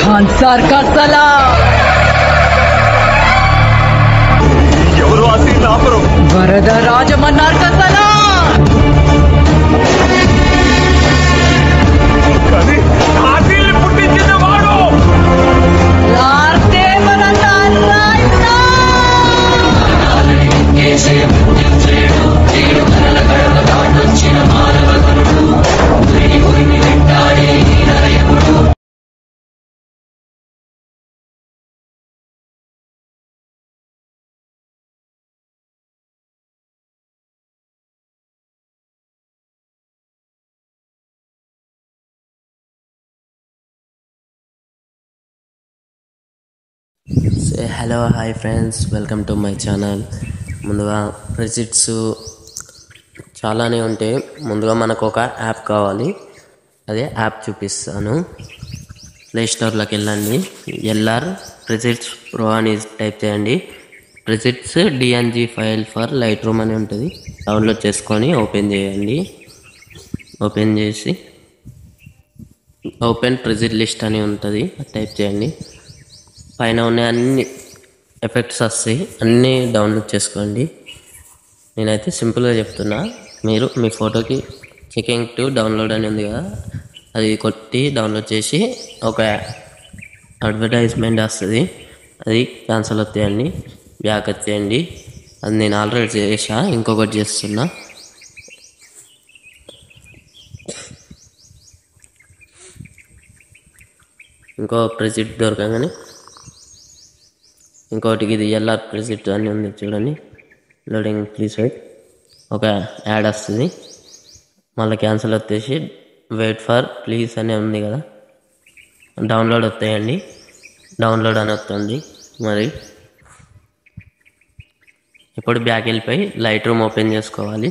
Khan sir का सलाम। वरद राजमन्नार का सलाम। लार्ते मनता रायता। Say hello, hi friends, welcome to my channel. ముందుగా ప్రెసిట్స్ చాలానే ఉంటాయి. ముందుగా మనకు ఒక యాప్ కావాలి. అదే యాప్ చూపిస్తాను. ప్లే స్టోర్లోకి వెళ్ళండి. ఎల్ఆర్ ప్రెసిట్స్ ప్రో అని టైప్ చేయండి. ప్రెసిట్స్ డిఎన్జీ ఫైల్ ఫర్ లైట్ రూమ్ అని ఉంటుంది. డౌన్లోడ్ చేసుకొని ఓపెన్ చేయండి. ఓపెన్ చేసి ఓపెన్ ప్రెసిట్ లిస్ట్ అని ఉంటుంది, టైప్ చేయండి. పైన ఉన్న అన్ని ఎఫెక్ట్స్ వస్తాయి, అన్నీ డౌన్లోడ్ చేసుకోండి. నేనైతే సింపుల్గా చెప్తున్నా. మీరు మీ ఫోటోకి చెకింగ్ టు డౌన్లోడ్ అని ఉంది కదా, అది కొట్టి డౌన్లోడ్ చేసి ఒక అడ్వర్టైజ్మెంట్ వస్తుంది, అది క్యాన్సిల్ అవుతాయండి. బ్యాక్ వచ్చేయండి. అది నేను ఆల్రెడీ చేసా, ఇంకొకటి చేస్తున్నా. ఇంకో ప్రెసిట్ దొరకగానే ఇంకోటికి ఇది ఎల్ఆర్ ప్రెసిట్ అని ఉంది చూడండి. లోడింగ్ ప్లీజ్ వెయిట్, ఒక యాడ్ వస్తుంది. మళ్ళీ క్యాన్సిల్ వచ్చేసి వెయిట్ ఫర్ ప్లీజ్ అని ఉంది కదా, డౌన్లోడ్ వస్తాయండి. డౌన్లోడ్ అని వస్తుంది. మరి ఇప్పుడు బ్యాక్ వెళ్ళిపోయి లైట్ రూమ్ ఓపెన్ చేసుకోవాలి.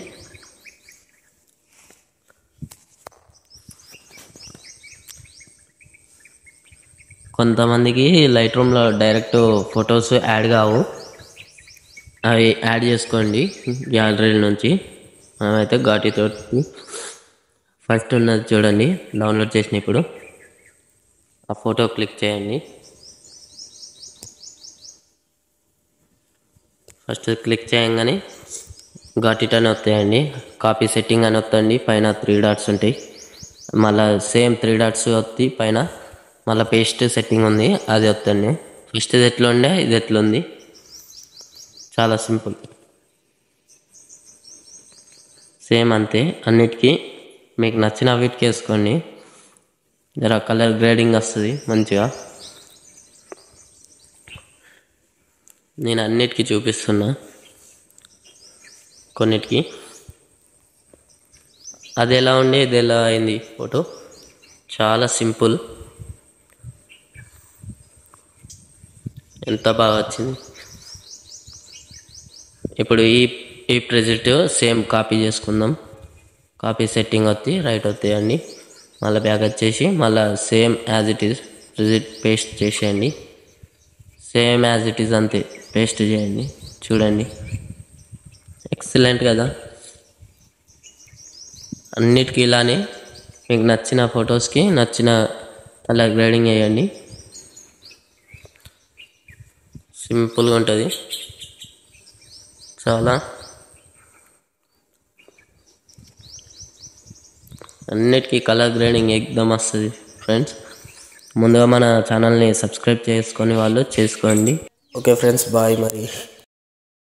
కొంతమందికి లైట్ రూమ్లో డైరెక్ట్ ఫొటోస్ యాడ్ కావు, అవి యాడ్ చేసుకోండి గ్యాలరీ నుంచి. మనమైతే ఘాటీతో ఫస్ట్ ఉన్నది చూడండి, డౌన్లోడ్ చేసిన ఇప్పుడు ఆ ఫోటో క్లిక్ చేయండి. ఫస్ట్ క్లిక్ చేయగానే ఘాటీట్ అని వస్తాయండి. కాపీ సెట్టింగ్ అని వస్తుంది. పైన 3 డాట్స్ ఉంటాయి. మళ్ళీ సేమ్ 3 డాట్స్ వస్తాయి పైన. మళ్ళీ పేస్ట్ సెట్టింగ్ ఉంది, అది వస్తుంది. ఫస్ట్ ఇది ఎట్లా ఉండే, ఇది ఎట్లా ఉంది, చాలా సింపుల్. సేమ్ అంతే అన్నిటికీ. మీకు నచ్చిన వీటికి వేసుకోండి. జర కలర్ గ్రేడింగ్ వస్తుంది మంచిగా. నేను అన్నిటికీ చూపిస్తున్నా. కొన్నిటికి అది ఎలా ఉండే, ఇది ఎలా అయింది ఫోటో, చాలా సింపుల్. ఎంత బాగా వచ్చింది. ఇప్పుడు ఈ ప్రెజెంట్ సేమ్ కాపీ చేసుకుందాం. కాపీ సెట్టింగ్ వచ్చి రైట్ వస్తాయండి. మళ్ళీ బ్యాక్ వచ్చేసి మళ్ళీ same as it is present paste చేసేయండి. సేమ్ యాజ్ ఇట్ ఈజ్ అంతే పేస్ట్ చేయండి. చూడండి, ఎక్సలెంట్ కదా. అన్నిటికీ ఇలానే మీకు నచ్చిన ఫొటోస్కి నచ్చిన కలర్ గ్రేడింగ్ వేయండి. సింపుల్గా ఉంటుంది చాలా. అన్నిటికీ కలర్ గ్రేడింగ్ ఎక్దమ్ వస్తుంది ఫ్రెండ్స్. ముందుగా మన ఛానల్ని సబ్స్క్రైబ్ చేసుకొని వాళ్ళు చేసుకోండి. ఓకే ఫ్రెండ్స్, బాయ్ మరి.